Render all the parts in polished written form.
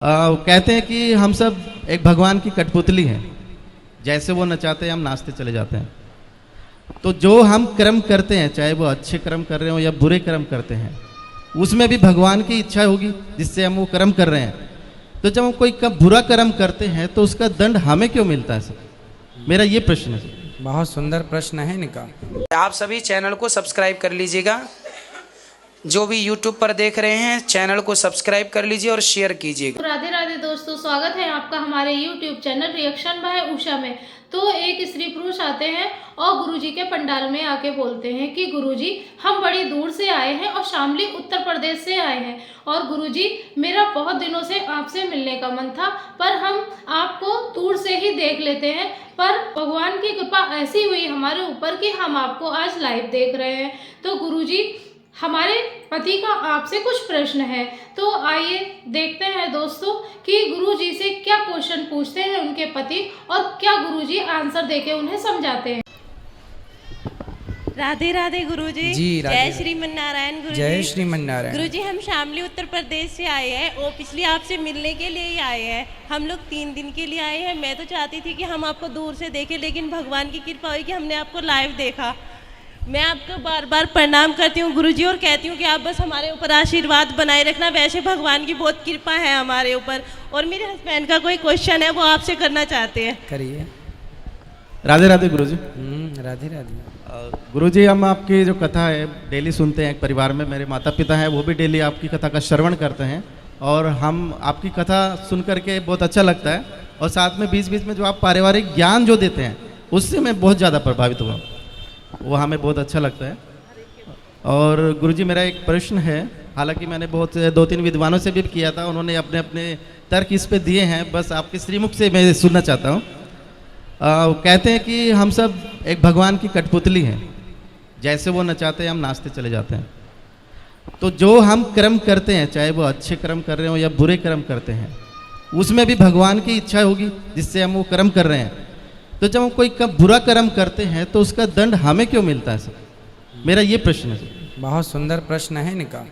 कहते हैं कि हम सब एक भगवान की कठपुतली हैं। जैसे वो नचाते हैं हम नाचते चले जाते हैं। तो जो हम कर्म करते हैं, चाहे वो अच्छे कर्म कर रहे हो या बुरे कर्म करते हैं, उसमें भी भगवान की इच्छा होगी जिससे हम वो कर्म कर रहे हैं। तो जब हम कोई बुरा कर्म करते हैं तो उसका दंड हमें क्यों मिलता है सर? मेरा ये प्रश्न है। बहुत सुंदर प्रश्न है इनका। आप सभी चैनल को सब्सक्राइब कर लीजिएगा। जो भी YouTube पर देख रहे हैं चैनल को सब्सक्राइब कर लीजिए और शेयर कीजिएगा। राधे राधे दोस्तों, स्वागत है आपका हमारे YouTube channel reaction by Usha में। तो एक स्त्री पुरुष आते हैं और गुरुजी के पंडाल में आके बोलते हैं कि गुरुजी हम बड़ी दूर से आए हैं और शामली उत्तर प्रदेश से आए हैं, और गुरुजी मेरा बहुत दिनों से आपसे मिलने का मन था, पर हम आपको दूर से ही देख लेते हैं, पर भगवान की कृपा ऐसी हुई हमारे ऊपर कि हम आपको आज लाइव देख रहे हैं। तो गुरुजी हमारे पति का आपसे कुछ प्रश्न है, तो आइए देखते हैं दोस्तों कि गुरुजी से क्या क्वेश्चन पूछते हैं उनके पति और क्या गुरुजी आंसर देके उन्हें समझाते हैं। राधे राधे गुरुजी। जी जय श्रीमन नारायण गुरुजी। जय श्रीमन नारायण। गुरुजी हम शामली उत्तर प्रदेश से आए हैं और पिछले आपसे मिलने के लिए ही आए हैं। हम लोग 3 दिन के लिए आए हैं। मैं तो चाहती थी कि हम आपको दूर से देखें, लेकिन भगवान की कृपा हुई कि हमने आपको लाइव देखा। मैं आपको बार बार प्रणाम करती हूँ गुरुजी और कहती हूँ कि आप बस हमारे ऊपर आशीर्वाद बनाए रखना। वैसे भगवान की बहुत कृपा है हमारे ऊपर। और मेरे हस्बैंड का कोई क्वेश्चन है वो आपसे करना चाहते हैं। करिए। राधे राधे गुरुजी। राधे राधे। गुरुजी, हम आपकी जो कथा है डेली सुनते हैं। एक परिवार में मेरे माता पिता हैं, वो भी डेली आपकी कथा का श्रवण करते हैं, और हम आपकी कथा सुन करके बहुत अच्छा लगता है। और साथ में बीच बीच में जो आप पारिवारिक ज्ञान जो देते हैं उससे मैं बहुत ज़्यादा प्रभावित हुआ, वो हमें बहुत अच्छा लगता है। और गुरुजी मेरा एक प्रश्न है, हालांकि मैंने बहुत 2-3 विद्वानों से भी किया था, उन्होंने अपने अपने तर्क इस पे दिए हैं, बस आपके श्रीमुख से मैं सुनना चाहता हूँ। कहते हैं कि हम सब एक भगवान की कठपुतली हैं। जैसे वो नचाते हैं हम नाचते चले जाते हैं। तो जो हम कर्म करते हैं, चाहे वो अच्छे कर्म कर रहे हो या बुरे कर्म करते हैं, उसमें भी भगवान की इच्छा होगी जिससे हम वो कर्म कर रहे हैं। तो जब हम कोई बुरा कर्म करते हैं तो उसका दंड हमें क्यों मिलता है सर? मेरा ये प्रश्न है। बहुत सुंदर प्रश्न है इनका।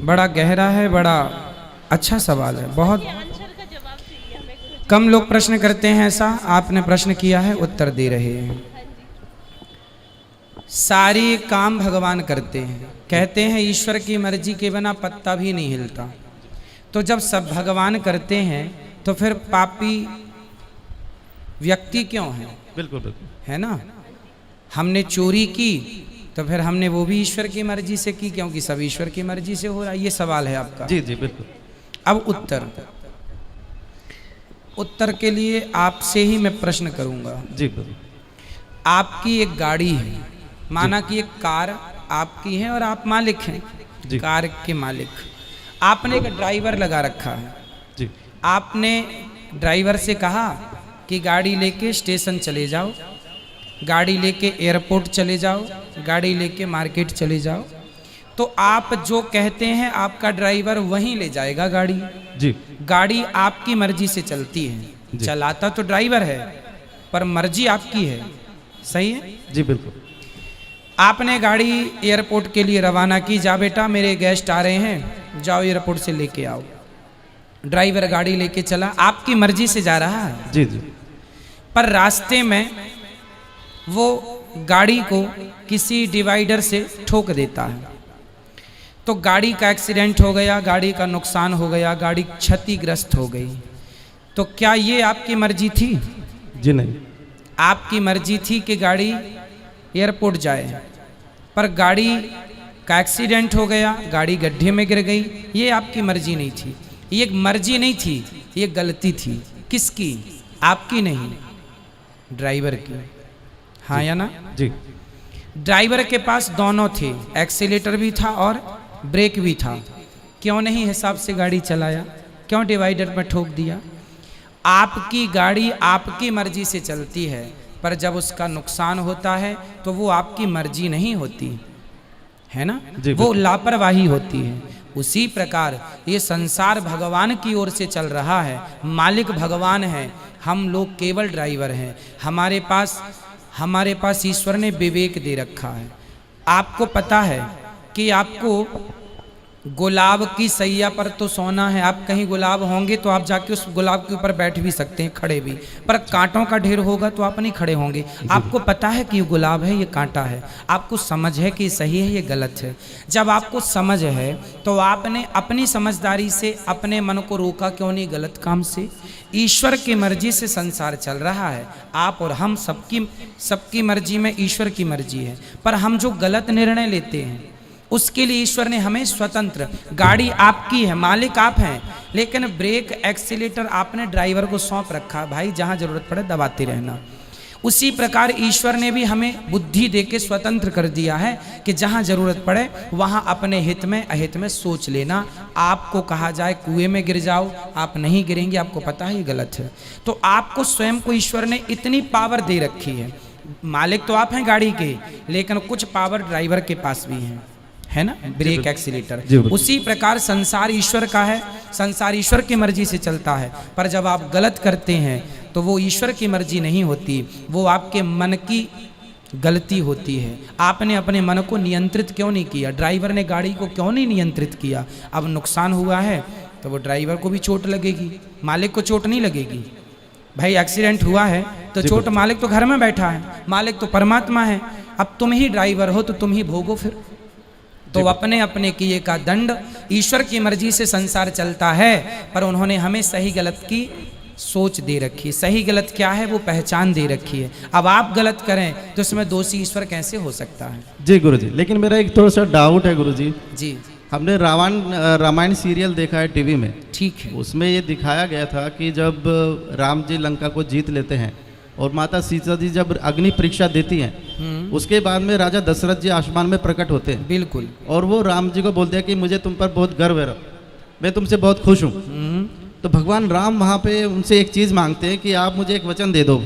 बड़ा गहरा है, बड़ा अच्छा सवाल है। बहुत कम लोग प्रश्न करते हैं ऐसा। आपने प्रश्न किया है, उत्तर दे रहे हैं। सारी काम भगवान करते हैं। कहते हैं ईश्वर की मर्जी के बिना पत्ता भी नहीं हिलता। तो जब सब भगवान करते हैं तो फिर पापी व्यक्ति क्यों है? बिल्कुल बिल्कुल, है ना। हमने चोरी की तो फिर हमने वो भी ईश्वर की मर्जी से की, क्योंकि सब ईश्वर की मर्जी से हो रहा है। ये सवाल है आपका। जी जी बिल्कुल। अब उत्तर के लिए आपसे ही मैं प्रश्न करूंगा। जी बिल्कुल। आपकी एक गाड़ी है, माना कि एक कार आपकी है और आप मालिक हैं, कार के मालिक। आपने एक ड्राइवर लगा रखा है। जी। आपने ड्राइवर से कहा कि गाड़ी लेके स्टेशन चले जाओ, गाड़ी लेके एयरपोर्ट चले जाओ, गाड़ी लेके मार्केट चले जाओ। तो आप जो कहते हैं आपका ड्राइवर वहीं ले जाएगा गाड़ी। जी। गाड़ी आपकी मर्जी से चलती है। चलाता तो ड्राइवर है पर मर्जी आपकी है। सही है? जी बिल्कुल। आपने गाड़ी एयरपोर्ट के लिए रवाना की। जा बेटा मेरे गेस्ट आ रहे हैं, जाओ एयरपोर्ट से लेके आओ। ड्राइवर गाड़ी लेके चला, आपकी मर्जी से जा रहा है। जी जी। पर रास्ते में वो गाड़ी को किसी डिवाइडर से ठोक देता है, तो गाड़ी का एक्सीडेंट हो गया, गाड़ी का नुकसान हो गया, गाड़ी क्षतिग्रस्त हो गई। तो क्या ये आपकी मर्जी थी? जी नहीं। आपकी मर्जी थी कि गाड़ी एयरपोर्ट जाए, पर गाड़ी का एक्सीडेंट हो गया, गाड़ी गड्ढे में गिर गई। ये आपकी मर्जी नहीं थी। ये मर्जी नहीं थी, ये गलती थी। किसकी? आपकी नहीं, ड्राइवर की। हाँ या ना? जी। ड्राइवर के पास दोनों थे, एक्सीलेटर भी था और ब्रेक भी था। क्यों नहीं हिसाब से गाड़ी चलाया? क्यों डिवाइडर पर ठोक दिया? आपकी गाड़ी आपकी मर्जी से चलती है, पर जब उसका नुकसान होता है तो वो आपकी मर्जी नहीं होती है ना, वो लापरवाही होती है। उसी प्रकार ये संसार भगवान की ओर से चल रहा है। मालिक भगवान है, हम लोग केवल ड्राइवर हैं। हमारे पास ईश्वर ने विवेक दे रखा है। आपको पता है कि आपको गुलाब की सैया पर तो सोना है। आप कहीं गुलाब होंगे तो आप जाके उस गुलाब के ऊपर बैठ भी सकते हैं, खड़े भी, पर कांटों का ढेर होगा तो आप नहीं खड़े होंगे। आपको पता है कि ये गुलाब है, ये कांटा है, आपको समझ है कि सही है, ये गलत है। जब आपको समझ है तो आपने अपनी समझदारी से अपने मन को रोका क्यों नहीं गलत काम से? ईश्वर की मर्जी से संसार चल रहा है, आप और हम सबकी मर्जी में ईश्वर की मर्जी है। पर हम जो गलत निर्णय लेते हैं उसके लिए ईश्वर ने हमें स्वतंत्र, गाड़ी आपकी है, मालिक आप हैं, लेकिन ब्रेक एक्सीलेटर आपने ड्राइवर को सौंप रखा, भाई जहां जरूरत पड़े दबाते रहना। उसी प्रकार ईश्वर ने भी हमें बुद्धि देके स्वतंत्र कर दिया है कि जहां जरूरत पड़े वहां अपने हित में अहित में सोच लेना। आपको कहा जाए कुएं में गिर जाओ, आप नहीं गिरेंगे, आपको पता है ये गलत है। तो आपको स्वयं को ईश्वर ने इतनी पावर दे रखी है। मालिक तो आप हैं गाड़ी के, लेकिन कुछ पावर ड्राइवर के पास भी है ना, ब्रेक एक्सीलेटर। उसी प्रकार संसार ईश्वर का है, संसार ईश्वर की मर्जी से चलता है। पर जब आप गलत करते हैं तो वो ईश्वर की मर्जी नहीं होती, वो आपके मन की गलती होती है। आपने अपने मन को नियंत्रित क्यों नहीं किया? ड्राइवर ने गाड़ी को क्यों नहीं नियंत्रित किया? अब नुकसान हुआ है तो वो ड्राइवर को भी चोट लगेगी, मालिक को चोट नहीं लगेगी। भाई एक्सीडेंट हुआ है तो चोट, मालिक तो घर में बैठा है, मालिक तो परमात्मा है। अब तुम ही ड्राइवर हो तो तुम ही भोगो फिर। तो अपने अपने किए का दंड, ईश्वर की मर्जी से संसार चलता है, पर उन्होंने हमें सही गलत की सोच दे रखी है। सही गलत क्या है वो पहचान दे रखी है। अब आप गलत करें तो इसमें दोषी ईश्वर कैसे हो सकता है? जी गुरुजी, लेकिन मेरा एक थोड़ा सा डाउट है गुरुजी। जी, हमने रामायण सीरियल देखा है टीवी में, ठीक है। उसमें ये दिखाया गया था कि जब राम जी लंका को जीत लेते हैं और माता सीता जी जब अग्नि परीक्षा देती हैं, उसके बाद में राजा दशरथ जी आसमान में प्रकट होते हैं। बिल्कुल। और वो राम जी को बोलते हैं कि मुझे तुम पर बहुत गर्व है, मैं तुमसे बहुत खुश हूँ। तो भगवान राम वहाँ पे उनसे एक चीज़ मांगते हैं कि आप मुझे एक वचन दे दो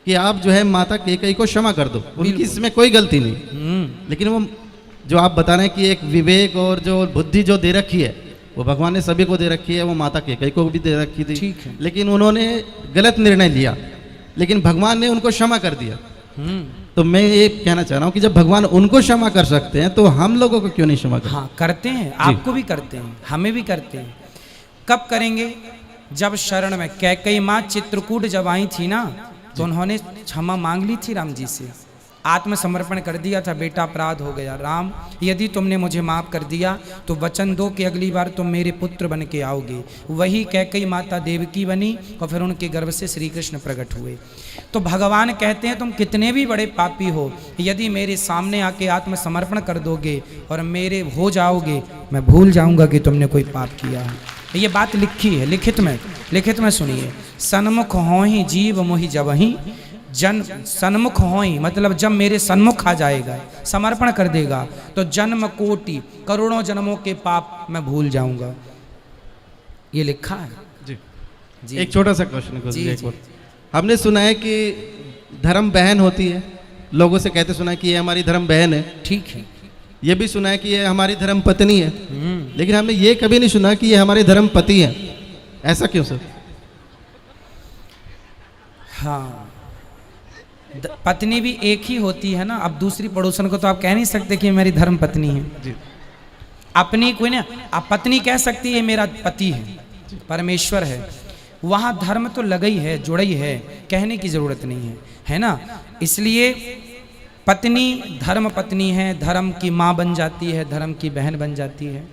कि आप जो है माता कैकेयी को क्षमा कर दो, उनकी इसमें कोई गलती नहीं। लेकिन वो जो आप बता रहे हैं कि एक विवेक और जो बुद्धि जो दे रखी है वो भगवान ने सभी को दे रखी है, वो माता कैकेयी को भी दे रखी थी। ठीक है। लेकिन उन्होंने गलत निर्णय लिया, लेकिन भगवान ने उनको क्षमा कर दिया। तो मैं ये कहना चाह रहा हूँ कि जब भगवान उनको क्षमा कर सकते हैं तो हम लोगों को क्यों नहीं क्षमा करते? हाँ, करते हैं, आपको भी करते हैं, हमें भी करते हैं। कब करेंगे? जब शरण में कैकेयी माँ चित्रकूट जब आई थी ना, तो उन्होंने क्षमा मांग ली थी राम जी से, आत्मसमर्पण कर दिया था, बेटा अपराध हो गया, राम यदि तुमने मुझे माफ़ कर दिया तो वचन दो कि अगली बार तुम मेरे पुत्र बन के आओगे। वही कैकेयी माता देवकी बनी और फिर उनके गर्भ से श्री कृष्ण प्रकट हुए। तो भगवान कहते हैं तुम कितने भी बड़े पापी हो, यदि मेरे सामने आके आत्मसमर्पण कर दोगे और मेरे हो जाओगे, मैं भूल जाऊंगा कि तुमने कोई पाप किया है। ये बात लिखी है, लिखित में सुनिए। सन्मुख होहि जीव मोहि जबहि, जन सन्मुख होई मतलब जब मेरे सन्मुख आ जाएगा, समर्पण कर देगा, तो जन्म कोटि करोड़ों जन्मों के पाप मैं भूल जाऊंगा। ये लिखा है। जी, एक छोटा सा क्वेश्चन। हमने सुना है कि धर्म बहन होती है, लोगों से कहते सुना है कि ये हमारी धर्म बहन है, ठीक है। ये भी सुना है कि ये हमारी धर्म पत्नी है, लेकिन हमने ये कभी नहीं सुना कि ये हमारे धर्म पति है। ऐसा क्यों सर? हाँ, पत्नी भी एक ही होती है ना। अब दूसरी पड़ोसन को तो आप कह नहीं सकते कि मेरी धर्म पत्नी है जी। अपनी कोई ना, आप पत्नी कह सकती है मेरा पति है, परमेश्वर है। वहाँ धर्म तो लगई है, जुड़ई है, कहने की जरूरत नहीं है, है ना। इसलिए पत्नी धर्म पत्नी है, धर्म की माँ बन जाती है, धर्म की बहन बन जाती है।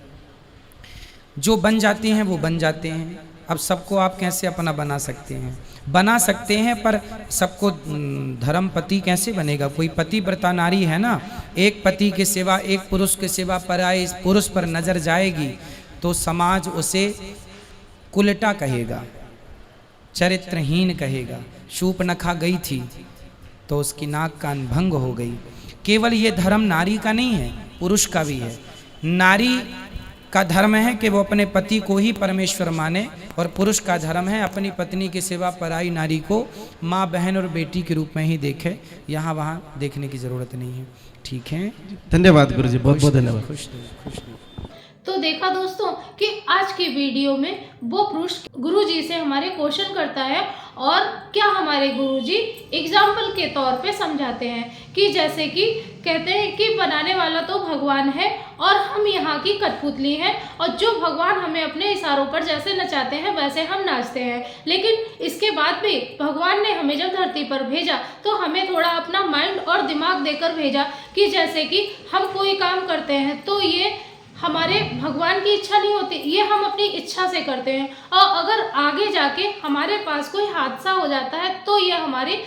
जो बन जाती हैं वो बन जाते हैं। अब सबको आप कैसे अपना बना सकते हैं? बना सकते हैं, पर सबको धर्म पति कैसे बनेगा? कोई पति व्रता नारी है ना, एक पति के सिवा, एक पुरुष के सिवा पराये इस पुरुष पर नजर जाएगी तो समाज उसे कुलटा कहेगा, चरित्रहीन कहेगा। शूर्पणखा गई थी तो उसकी नाक कान भंग हो गई। केवल ये धर्म नारी का नहीं है, पुरुष का भी है। नारी का धर्म है कि वो अपने पति को ही परमेश्वर माने, और पुरुष का धर्म है अपनी पत्नी के सिवा पराई नारी को माँ, बहन और बेटी के रूप में ही देखे। यहाँ वहाँ देखने की जरूरत नहीं है। ठीक है, धन्यवाद गुरुजी, बहुत बहुत धन्यवाद। खुश रहो। तो देखा दोस्तों कि आज की वीडियो में वो पुरुष गुरुजी से हमारे क्वेश्चन करता है और क्या हमारे गुरुजी एग्जाम्पल के तौर पे समझाते हैं कि जैसे कि कहते हैं कि बनाने वाला तो भगवान है और हम यहाँ की कठपुतली हैं और जो भगवान हमें अपने इशारों पर जैसे नचाते हैं वैसे हम नाचते हैं। लेकिन इसके बाद भी भगवान ने हमें जब धरती पर भेजा तो हमें थोड़ा अपना माइंड और दिमाग देकर भेजा कि जैसे कि हम कोई काम करते हैं तो ये हमारे भगवान की इच्छा नहीं होती, ये हम अपनी इच्छा से करते हैं और अगर आगे जाके हमारे पास कोई हादसा हो जाता है तो ये हमारी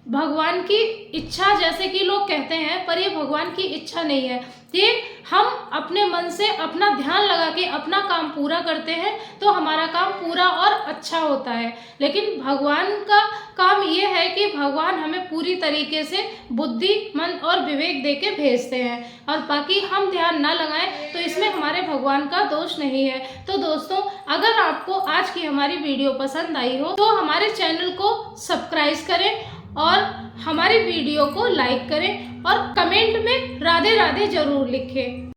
भगवान की इच्छा जैसे कि लोग कहते हैं, पर ये भगवान की इच्छा नहीं है। ये हम अपने मन से अपना ध्यान लगा के अपना काम पूरा करते हैं तो हमारा काम पूरा और अच्छा होता है। लेकिन भगवान का काम ये है कि भगवान हमें पूरी तरीके से बुद्धि, मन और विवेक दे के भेजते हैं और बाकी हम ध्यान ना लगाएं तो इसमें हमारे भगवान का दोष नहीं है। तो दोस्तों, अगर आपको आज की हमारी वीडियो पसंद आई हो तो हमारे चैनल को सब्सक्राइब करें और हमारी वीडियो को लाइक करें और कमेंट में राधे राधे जरूर लिखें।